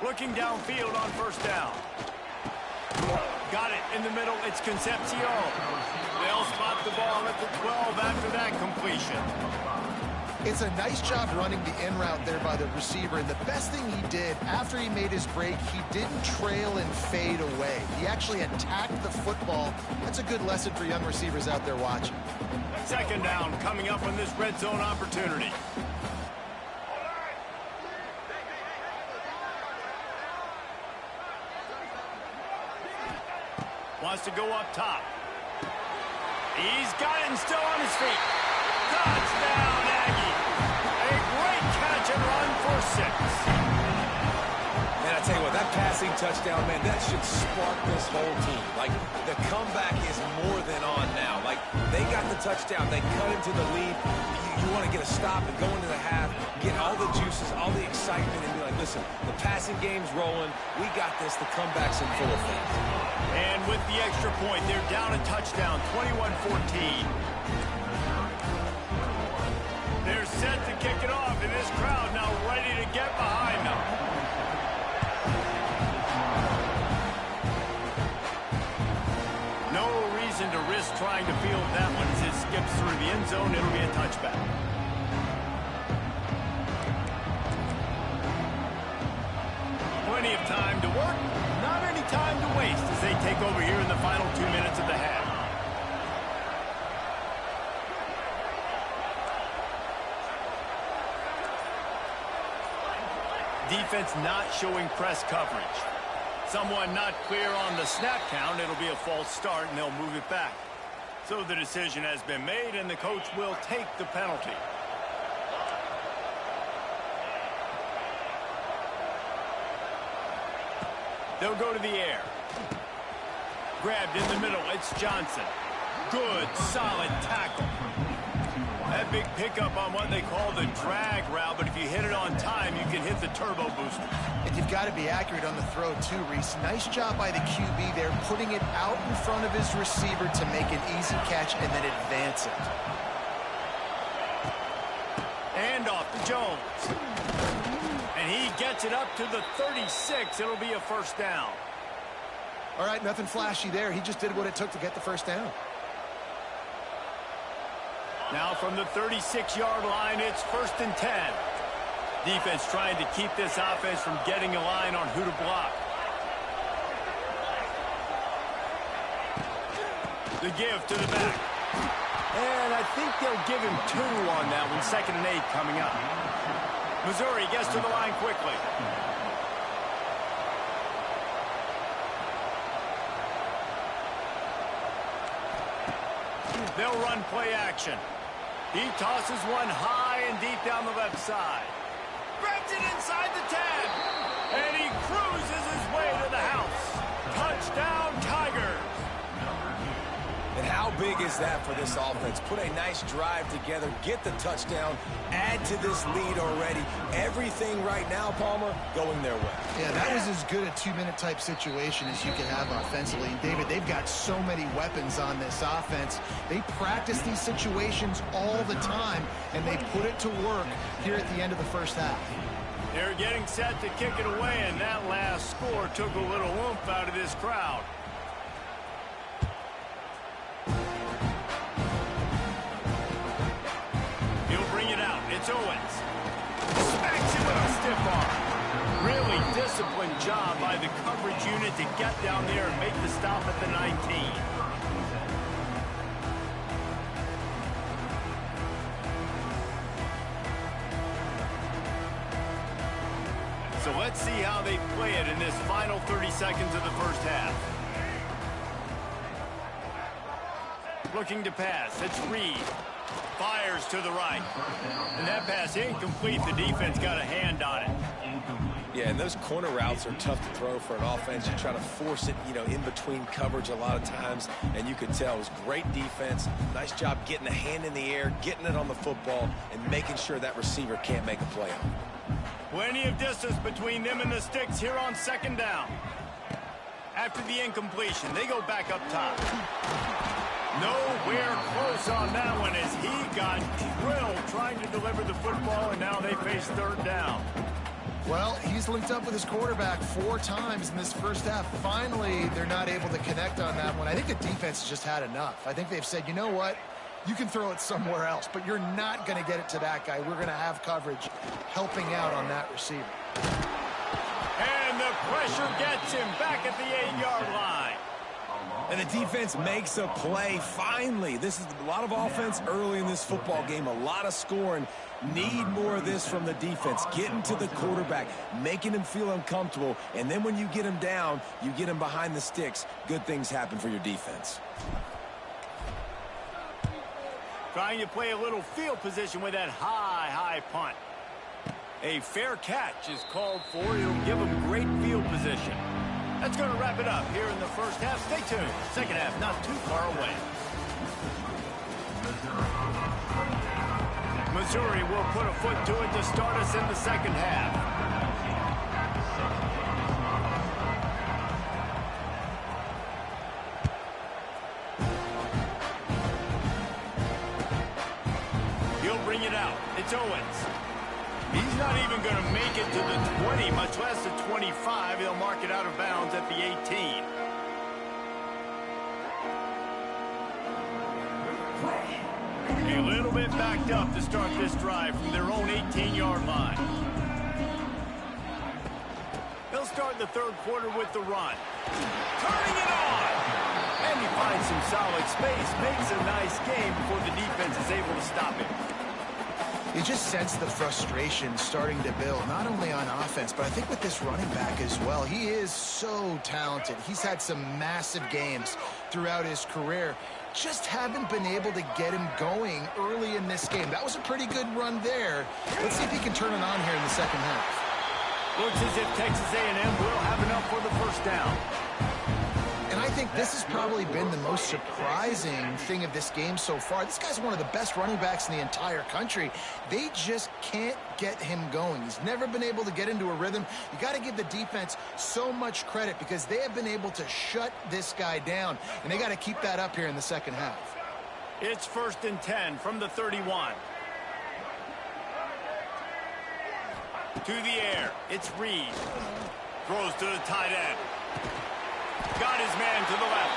Looking downfield on first down. Got it in the middle. It's Concepcion. They'll spot the ball at the 12 after that completion. It's a nice job running the in route there by the receiver. And the best thing he did after he made his break, he didn't trail and fade away. He actually attacked the football. That's a good lesson for young receivers out there watching. Second down coming up on this red zone opportunity. Wants to go up top. He's got it and still on his feet. Touchdown, Aggie. A great catch and run for 6. Man, I tell you what, that passing touchdown, man, that should spark this whole team. Like, the comeback is more than on now. Like, they got the touchdown. They cut into the lead. You want to get a stop and go into the half, get all the juices, all the excitement, and be like, listen, the passing game's rolling. We got this. The comeback's in full effect. And with the extra point, they're down a touchdown, 21-14. They're set to kick it off, and this crowd now ready to get behind them. No reason to risk trying to field that one as it skips through the end zone. It'll be a touchback. Plenty of time to work, not any time to waste as they take over here in the final 2 minutes of the half. Defense not showing press coverage. Someone not clear on the snap count. It'll be a false start, and they'll move it back. So the decision has been made, and the coach will take the penalty. They'll go to the air. Grabbed in the middle. It's Johnson. Good, solid tackle. That big pickup on what they call the drag route, but if you hit it on time, you can hit the turbo booster. And you've got to be accurate on the throw too, Reese. Nice job by the QB there, putting it out in front of his receiver to make an easy catch and then advance it. And off to Jones. And he gets it up to the 36. It'll be a first down. All right, nothing flashy there. He just did what it took to get the first down. Now from the 36-yard line, it's 1st and 10. Defense trying to keep this offense from getting a line on who to block. The give to the back. And I think they'll give him 2 on that one. 2nd and 8 coming up. Missouri gets to the line quickly. They'll run play action. He tosses one high and deep down the left side. Grabs it inside the 10. And he cruises his way to the house. Touchdown, Tigers. And how big is that for this offense? Put a nice drive together, get the touchdown, add to this lead already. Everything right now, Palmer, going their way. Yeah, that was as good a 2-minute type situation as you can have offensively. And David, they've got so many weapons on this offense. They practice these situations all the time, and they put it to work here at the end of the first half. They're getting set to kick it away, and that last score took a little oomph out of this crowd. It's Owens. Smacks him with a stiff arm. Really disciplined job by the coverage unit to get down there and make the stop at the 19. So let's see how they play it in this final 30 seconds of the first half. Looking to pass. It's Reed. Fires to the right. And that pass incomplete. The defense got a hand on it. Yeah, and those corner routes are tough to throw for an offense. You try to force it, in between coverage a lot of times, and you could tell it was great defense. Nice job getting the hand in the air, getting it on the football, and making sure that receiver can't make a play on it. Plenty of distance between them and the sticks here on 2nd down. After the incompletion, they go back up top. Nowhere close on that one as he got drilled trying to deliver the football, and now they face 3rd down. Well, he's linked up with his quarterback 4 times in this first half. Finally, they're not able to connect on that one. I think the defense has just had enough. I think they've said, you know what? You can throw it somewhere else, but you're not going to get it to that guy. We're going to have coverage helping out on that receiver. And the pressure gets him back at the 8-yard line. And the defense makes a play, finally. This is a lot of offense early in this football game, a lot of scoring. Need more of this from the defense. Getting to the quarterback, making him feel uncomfortable, and then when you get him down, you get him behind the sticks. Good things happen for your defense. Trying to play a little field position with that high punt. A fair catch is called for. It'll give him great field position. That's going to wrap it up here in the first half. Stay tuned. Second half not too far away. Missouri will put a foot to it to start us in the second half. He'll bring it out. It's Owens. He's not even going to make it to the 20, much less the 25. He'll mark it out of bounds at the 18. A little bit backed up to start this drive from their own 18-yard line. They'll start in the third quarter with the run. Turning it on! And he finds some solid space, makes a nice game before the defense is able to stop him. You just sense the frustration starting to build, not only on offense, but I think with this running back as well. He is so talented. He's had some massive games throughout his career. Just haven't been able to get him going early in this game. That was a pretty good run there. Let's see if he can turn it on here in the second half. Looks as if Texas A&M will have enough for the first down. And I think this has probably been the most surprising thing of this game so far. This guy's one of the best running backs in the entire country. They just can't get him going. He's never been able to get into a rhythm. You got to give the defense so much credit because they have been able to shut this guy down, and they got to keep that up here in the second half. It's 1st and 10 from the 31. To the air. It's Reed. Throws to the tight end. Got his man to the left.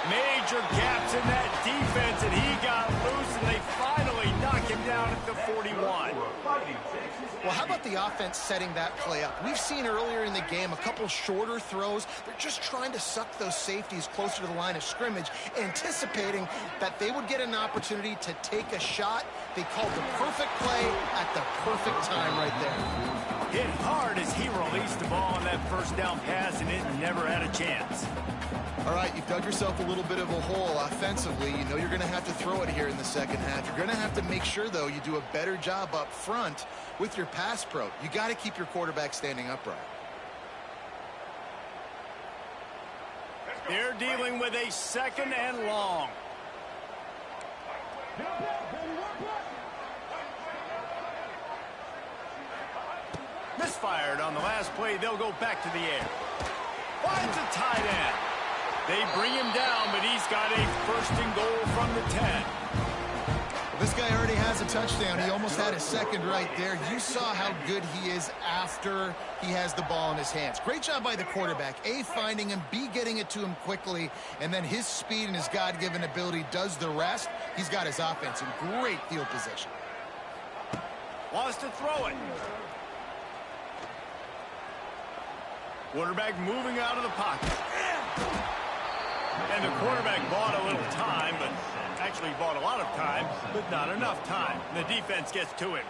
Major gaps in that defense, and he got loose, and they finally knock him down at the 41. Well, how about the offense setting that play up? We've seen earlier in the game a couple shorter throws. They're just trying to suck those safeties closer to the line of scrimmage, anticipating that they would get an opportunity to take a shot. They called the perfect play at the perfect time right there. Hit hard as he released the ball on that first down pass, and it never had a chance. All right, you've dug yourself a little bit of a hole offensively. You know you're going to have to throw it here in the second half. You're going to have to make sure, though, you do a better job up front with your pass pro. You got to keep your quarterback standing upright. They're dealing with a 2nd and long. Misfired on the last play. They'll go back to the air. Finds a tight end. They bring him down, but he's got a 1st and goal from the 10. Well, this guy already has a touchdown. He almost had a second right there. You saw how good he is after he has the ball in his hands. Great job by the quarterback. A, finding him, B, getting it to him quickly, and then his speed and his God-given ability does the rest. He's got his offense in great field position. Wants to throw it. Quarterback moving out of the pocket. And the quarterback bought a little time, but actually bought a lot of time, but not enough time. The defense gets to him.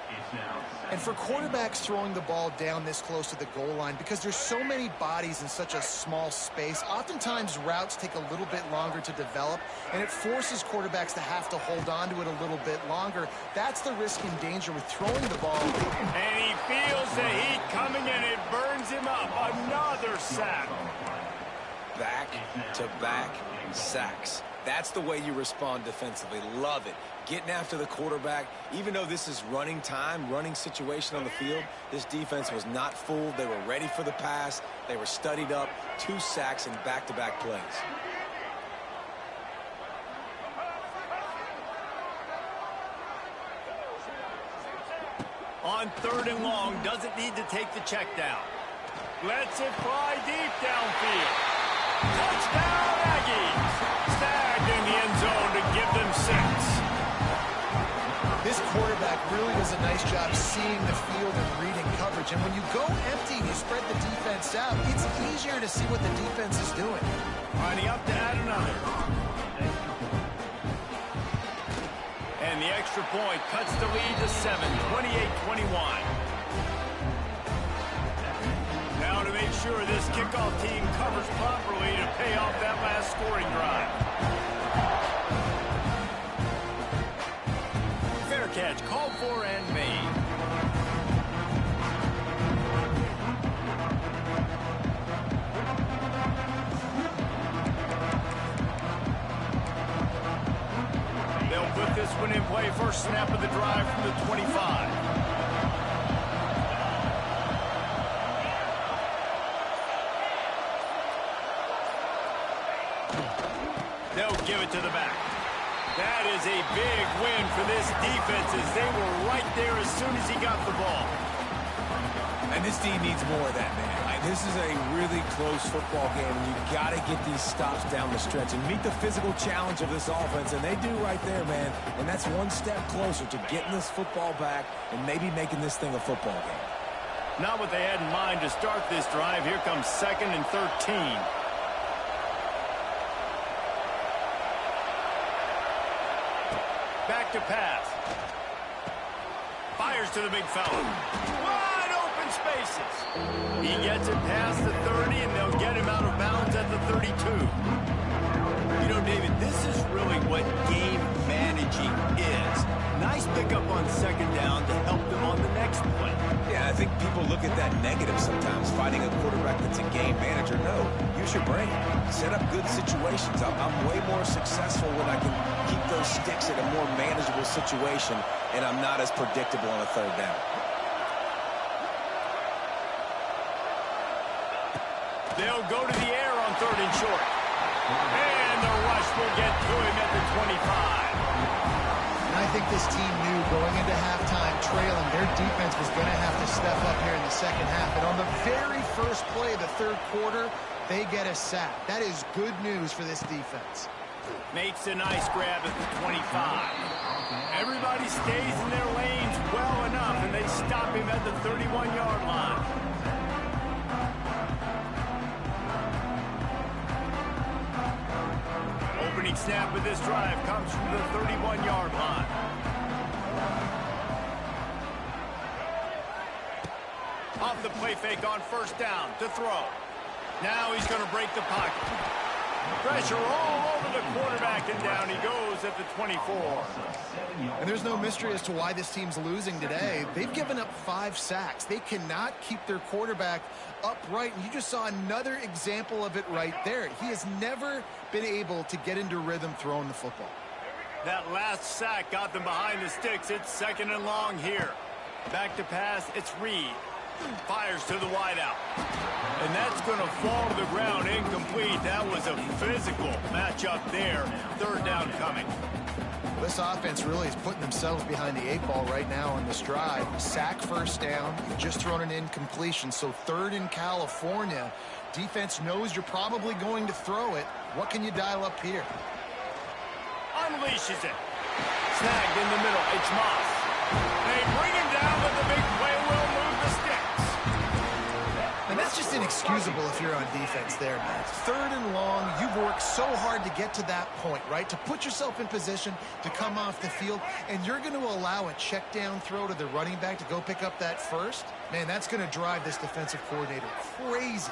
And for quarterbacks throwing the ball down this close to the goal line, because there's so many bodies in such a small space, oftentimes routes take a little bit longer to develop, and it forces quarterbacks to have to hold on to it a little bit longer. That's the risk and danger with throwing the ball. And he feels the heat coming, and it burns him up. Another sack. Back-to-back sacks. That's the way you respond defensively. Love it. Getting after the quarterback, even though this is running time, running situation on the field, this defense was not fooled. They were ready for the pass. They were studied up. 2 sacks in back-to-back plays. On third and long. Doesn't need to take the check down. Lets it fly deep downfield. Touchdown, Aggies. Snagged in the end zone to give them 6. This quarterback really does a nice job seeing the field and reading coverage. And when you go empty and you spread the defense out, it's easier to see what the defense is doing. Lining up to add another. And the extra point cuts the lead to 7, 28-21. Now to make sure this kickoff team covers properly to pay off that last scoring drive. Fair catch called for and made. They'll put this one in play. First snap of the drive from the 25. They'll give it to the back. That is a big win for this defense as they were right there as soon as he got the ball. And this team needs more of that, man. This is a really close football game, and you've got to get these stops down the stretch and meet the physical challenge of this offense, and they do right there, man. And that's one step closer to getting this football back and maybe making this thing a football game. Not what they had in mind to start this drive. Here comes 2nd and 13. Back to pass. Fires to the big fella. Wide open spaces. He gets it past the 30, and they'll get him out of bounds at the 32. You know, David, this is really what game managing is. Nice pickup on 2nd down to help them on the next play. Yeah, I think people look at that negative sometimes, fighting a quarterback that's a game manager. No, use your brain. Set up good situations. I'm way more successful when I can keep those sticks in a more manageable situation, and I'm not as predictable on a 3rd down. They'll go to the air on 3rd and short. And the rush will get to him at the 25. And I think this team knew going into halftime trailing, their defense was going to have to step up here in the second half. And on the very first play of the 3rd quarter, they get a sack. That is good news for this defense. Makes a nice grab at the 25. Everybody stays in their lanes well enough, and they stop him at the 31-yard line. Opening snap of this drive comes from the 31-yard line. Off the play fake on 1st down to throw. Now he's going to break the pocket. Pressure all over the quarterback, and down he goes at the 24. And there's no mystery as to why this team's losing today. They've given up 5 sacks. They cannot keep their quarterback upright, and you just saw another example of it right there. He has never been able to get into rhythm throwing the football. That last sack got them behind the sticks. It's 2nd and long here. Back to pass, it's Reed. Fires to the wideout. And that's going to fall to the ground incomplete. That was a physical matchup there. 3rd down coming. This offense really is putting themselves behind the 8 ball right now on this drive. Sack 1st down. You've just thrown an incompletion. So 3rd in California. Defense knows you're probably going to throw it. What can you dial up here? Unleashes it. Snagged in the middle. It's Moss. They bring him down, but the big play will move the sticks. And that's just inexcusable if you're on defense there, man. 3rd and long, you've worked so hard to get to that point, right? To put yourself in position to come off the field, and you're going to allow a check down throw to the running back to go pick up that first? Man, that's going to drive this defensive coordinator crazy.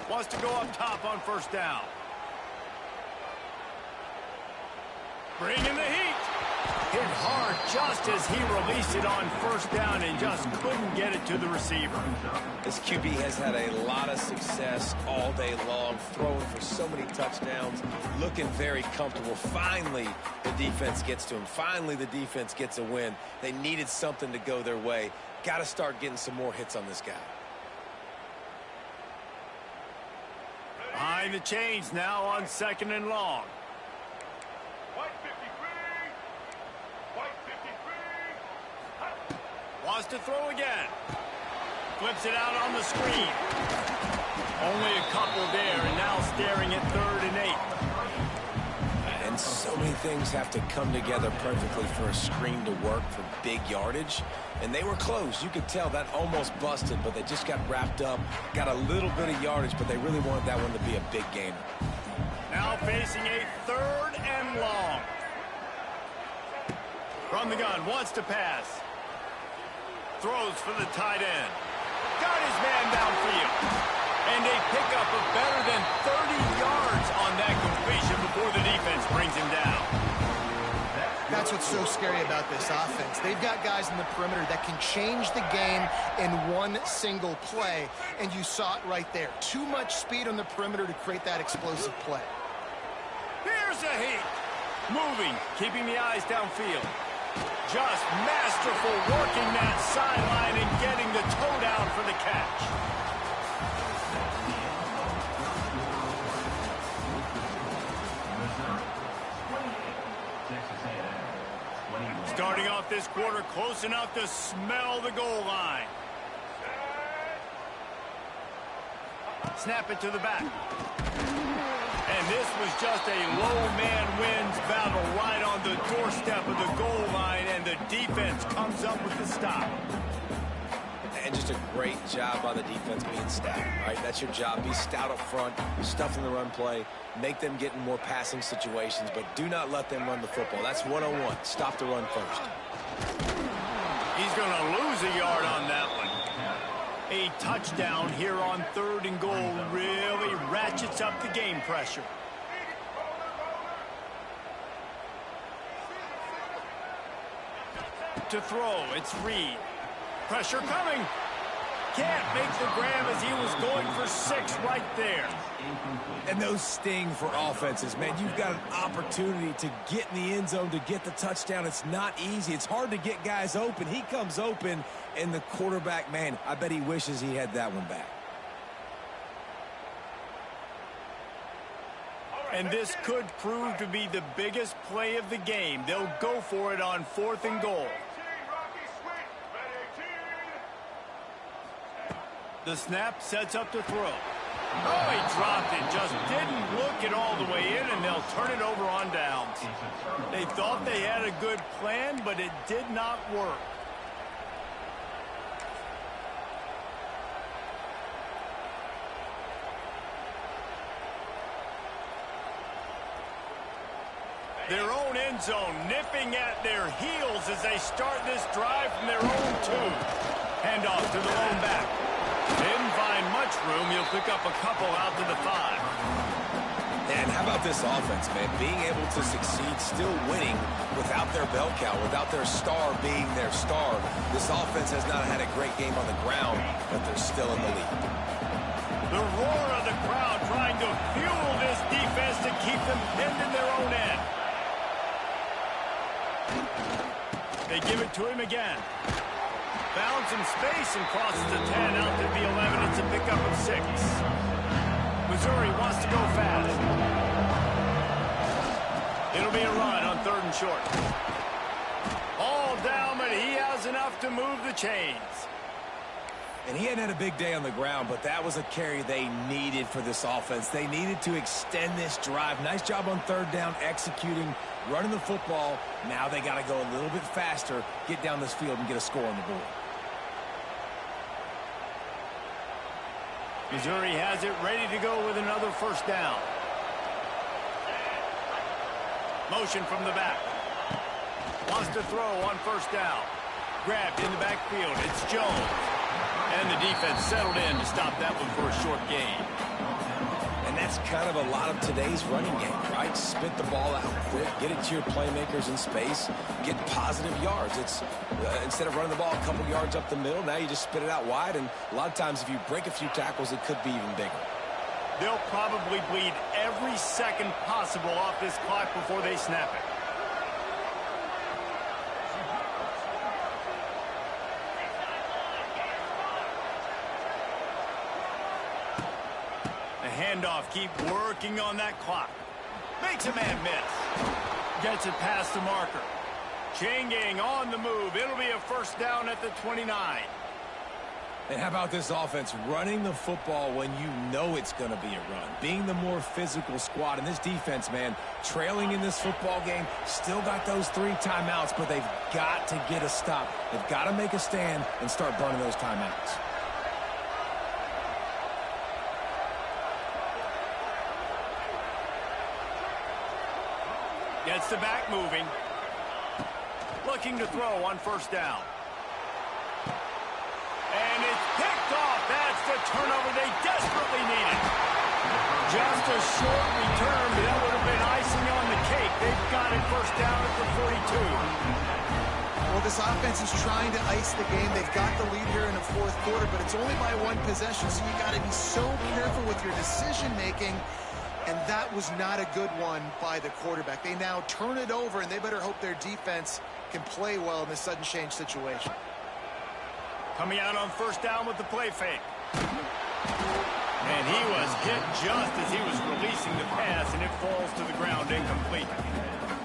Wants to go up top on 1st down. Bringing the heat. Hit hard just as he released it on 1st down and just couldn't get it to the receiver. This QB has had a lot of success all day long, throwing for so many touchdowns, looking very comfortable. Finally, the defense gets to him. Finally, the defense gets a win. They needed something to go their way. Got to start getting some more hits on this guy. Behind the chains now on 2nd and long. wants to throw again. Flips it out on the screen. Only a couple there, and now staring at 3rd and 8. And so many things have to come together perfectly for a screen to work for big yardage. And they were close. You could tell that almost busted, but they just got wrapped up, got a little bit of yardage, but they really wanted that one to be a big gainer. Now facing a 3rd and long. From the gun, wants to pass. Throws for the tight end. Got his man downfield. And a pickup of better than 30 yards on that completion before the defense brings him down. That's what's so scary about this offense. They've got guys in the perimeter that can change the game in one single play, and you saw it right there. Too much speed on the perimeter to create that explosive play. Here's a heat. Moving, keeping the eyes downfield. Just masterful working that sideline and getting the toe down for the catch. Starting off this quarter close enough to smell the goal line. Snap it to the back. And this was just a low man wins battle right on the doorstep of the goal line, and the defense comes up with the stop. And just a great job by the defense being stout, right? That's your job. Be stout up front, stuff in the run play, make them get in more passing situations, but do not let them run the football. That's 101. Stop the run first. He's going to lose a yard on that one. A touchdown here on 3rd and goal really ratchets up the game pressure. To throw, it's Reed. Pressure coming. Can't make the grab as he was going for 6 right there. And those sting for offenses, man. You've got an opportunity to get in the end zone, to get the touchdown. It's not easy. It's hard to get guys open. He comes open, and the quarterback, man, I bet he wishes he had that one back. And this could prove to be the biggest play of the game. They'll go for it on 4th and goal. The snap sets up to throw. Oh, he dropped it. Just didn't look it all the way in, and they'll turn it over on downs. They thought they had a good plan, but it did not work. Their own end zone nipping at their heels as they start this drive from their own 2. Handoff to the lone back. Didn't find much room. He'll pick up a couple out to the 5. And how about this offense, man? Being able to succeed, still winning without their bell cow, without their star being their star. This offense has not had a great game on the ground, but they're still in the lead. The roar of the crowd trying to fuel this defense to keep them pinned in their own end. They give it to him again. Found some space and crosses the 10 out to the 11. It's a pickup of 6. Missouri wants to go fast. It'll be a run on 3rd and short. All down, but he has enough to move the chains. And he hadn't had a big day on the ground, but that was a carry they needed for this offense. They needed to extend this drive. Nice job on 3rd down, executing, running the football. Now they got to go a little bit faster, get down this field, and get a score on the board. Missouri has it ready to go with another 1st down. Motion from the back. Wants to throw on 1st down. Grabbed in the backfield. It's Jones. And the defense settled in to stop that one for a short gain. And that's kind of a lot of today's running game, right? Spit the ball out quick, get it to your playmakers in space, get positive yards. It's instead of running the ball a couple yards up the middle, now you just spit it out wide, and a lot of times if you break a few tackles, it could be even bigger. They'll probably bleed every second possible off this clock before they snap it. Handoff, keep working on that clock. Makes a man miss. Gets it past the marker. Chain gang on the move. It'll be a first down at the 29. And how about this offense running the football when you know it's going to be a run? Being the more physical squad. And this defense, man, trailing in this football game, still got those 3 timeouts, but they've got to get a stop. They've got to make a stand and start burning those timeouts. Gets the back moving. Looking to throw on first down. And it's picked off. That's the turnover they desperately needed. Just a short return, but that would have been icing on the cake. They've got it first down at the 42. Well, this offense is trying to ice the game. They've got the lead here in the fourth quarter, but it's only by 1 possession, so you got to be so careful with your decision-making. And that was not a good one by the quarterback. They now turn it over, and they better hope their defense can play well in this sudden change situation. Coming out on first down with the play fake. And he was hit just as he was releasing the pass, and it falls to the ground incomplete.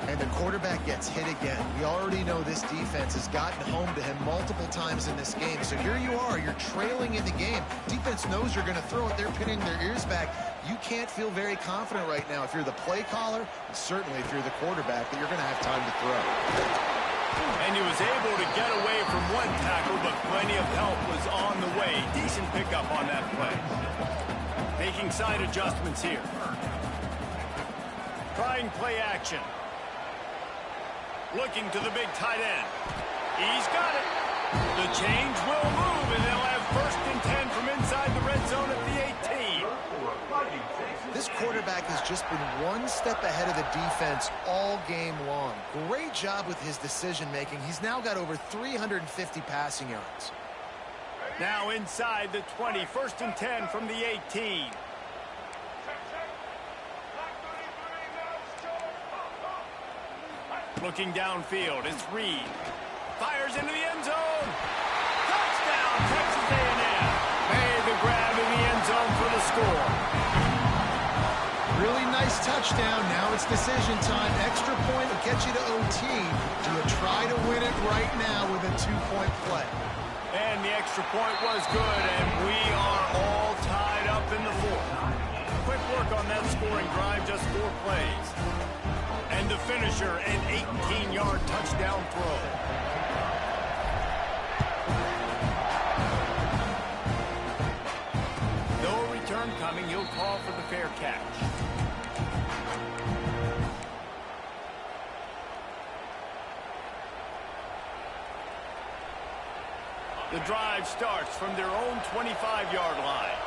And the quarterback gets hit again. We already know this defense has gotten home to him multiple times in this game. So here you are, you're trailing in the game. Defense knows you're going to throw it. They're pinning their ears back. You can't feel very confident right now if you're the play caller, and certainly if you're the quarterback, that you're going to have time to throw. And he was able to get away from one tackle, but plenty of help was on the way. Decent pickup on that play. Making side adjustments here. Trying play action. Looking to the big tight end. He's got it. The change will move, and they'll have first and 10 from inside the red zone at the 18. This quarterback has just been one step ahead of the defense all game long. Great job with his decision-making. He's now got over 350 passing yards. Now inside the 20, first and 10 from the 18. Looking downfield, it's Reed. Fires into the end zone. Touchdown, Texas A&M. Made the grab in the end zone for the score. Really nice touchdown. Now it's decision time. Extra point will get you to OT. Do you try to win it right now with a 2-point play? And the extra point was good, and we are all tied up in the fourth. Quick work on that scoring drive, just 4 plays. And the finisher, an 18-yard touchdown throw. No return coming. He'll call for the fair catch. The drive starts from their own 25-yard line.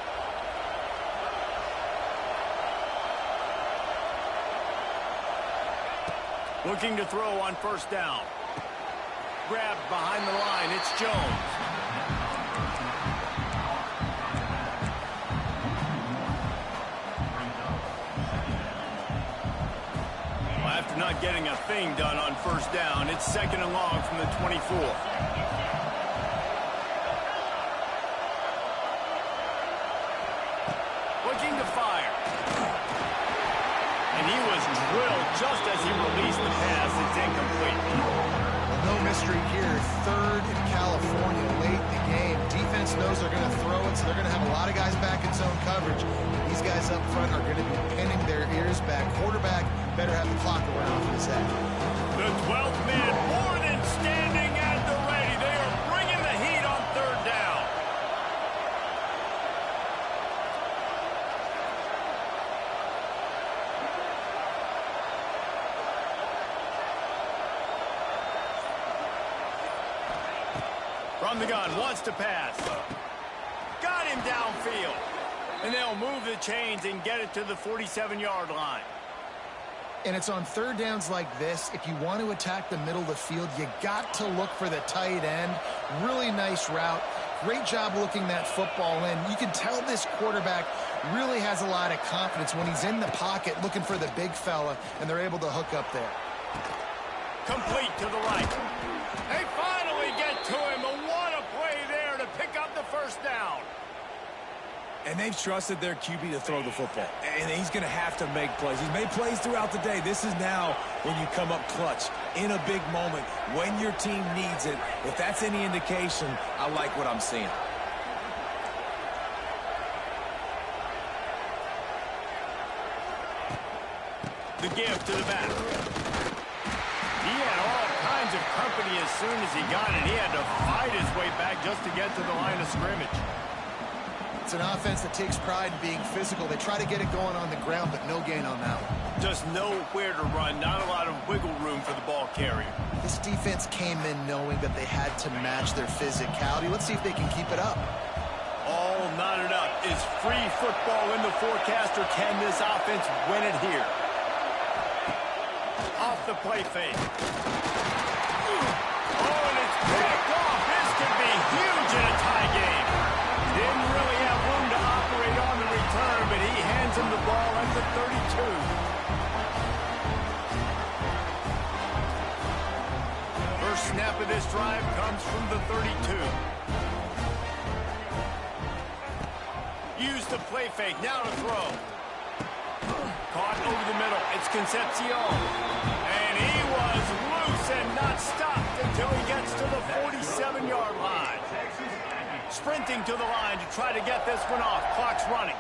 Looking to throw on first down. Grabbed behind the line. It's Jones. Well, after not getting a thing done on first down, it's second and long from the 24. Looking to fire. And he was drilled just as he released the pass. It's incomplete. Well, no mystery here. Third in California late in the game. Defense knows they're going to throw it, so they're going to have a lot of guys back in zone coverage. These guys up front are going to be pinning their ears back. Quarterback better have the clock around for his head. The 12th man more than standing at the ready. They are bringing the heat on third down. From the gun, wants to pass. Got him downfield. And they'll move the chains and get it to the 47-yard line. And it's on third downs like this. If you want to attack the middle of the field, you got to look for the tight end. Really nice route. Great job looking that football in. You can tell this quarterback really has a lot of confidence when he's in the pocket looking for the big fella, and they're able to hook up there. Complete to the right. They finally get to him, but what a play there to pick up the first down. And they've trusted their QB to throw the football. And he's going to have to make plays. He's made plays throughout the day. This is now when you come up clutch in a big moment when your team needs it. If that's any indication, I like what I'm seeing. The give to the back. He had all kinds of company as soon as he got it. He had to fight his way back just to get to the line of scrimmage. It's an offense that takes pride in being physical. They try to get it going on the ground, but no gain on that one. Just nowhere to run. Not a lot of wiggle room for the ball carrier. This defense came in knowing that they had to match their physicality. Let's see if they can keep it up. All knotted up. Is free football in the forecast, or can this offense win it here? Off the play fake. Oh, and it's picked off. This could be huge in a tie game. Didn't really have room to operate on the return, but he hands him the ball at the 32. First snap of this drive comes from the 32. Use the play fake. Now to throw. Caught over the middle. It's Concepcion. And he was loose and not stopped until he gets to the 47-yard line. Sprinting to the line to try to get this one off. Clock's running.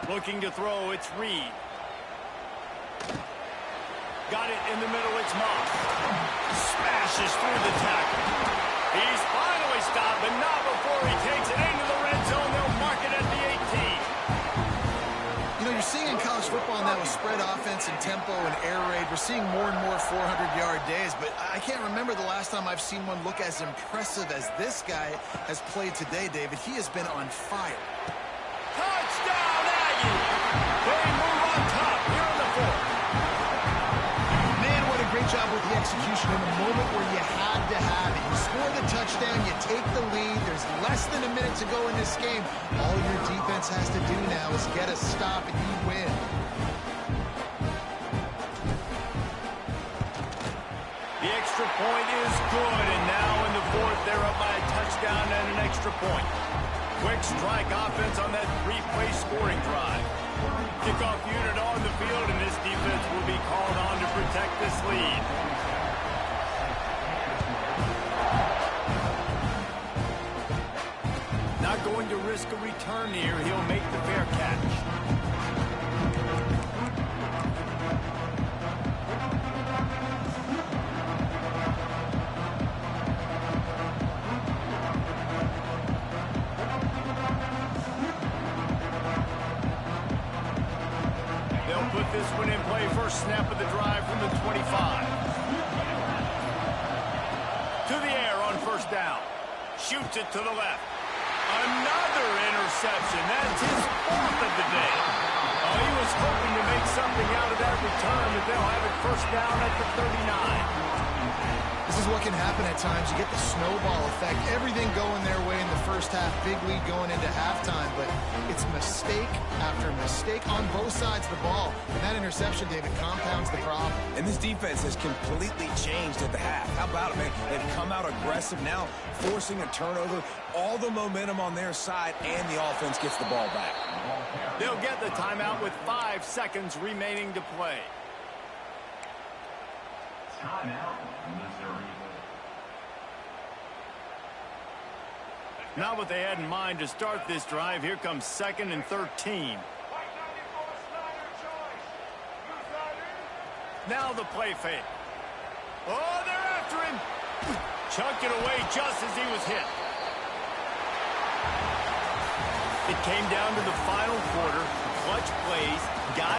Looking to throw, it's Reed. Got it in the middle, it's Moss. Smashes through the tackle. He's finally stopped, but not before he takes it into the red zone. They'll mark it at the 18. You know, you're seeing in college football now with spread offense and tempo and air raid, we're seeing more and more 400-yard days, but I can't remember the last time I've seen one look as impressive as this guy has played today, David. He has been on fire. Touchdown, Aggie! They move on top here in the fourth. Man, what a great job with the execution in the moment where you had to have it. You score the touchdown, you take the lead. There's less than a minute to go in this game. All your defense has to do now is get a stop and you win. The extra point is good, and now in the fourth, they're up by a touchdown and an extra point. Quick strike offense on that three-play scoring drive. Kickoff unit on the field, and this defense will be called on to protect this lead. Not going to risk a return here. He'll make the fair catch. They'll put this one in play. First snap of the drive from the 25. To the air on first down. Shoots it to the left. Another interception. That's his fourth of the day. Oh, he was hoping to make something out of that return, but they'll have it first down at the 39. This is what can happen at times. You get the snowball effect. Everything going their way in the first half. Big lead going into halftime, but it's mistake after mistake on both sides of the ball. And that interception, David, compounds the problem. And this defense has completely changed at the half. How about it, man? They've come out aggressive now, forcing a turnover. All the momentum on their side, and the offense gets the ball back. They'll get the timeout with 5 seconds remaining to play. Timeout, Missouri. Not what they had in mind to start this drive. Here comes 2nd and 13. Now the play fake. Oh, they're after him. Chucked it away just as he was hit. It came down to the final quarter. Clutch plays. Got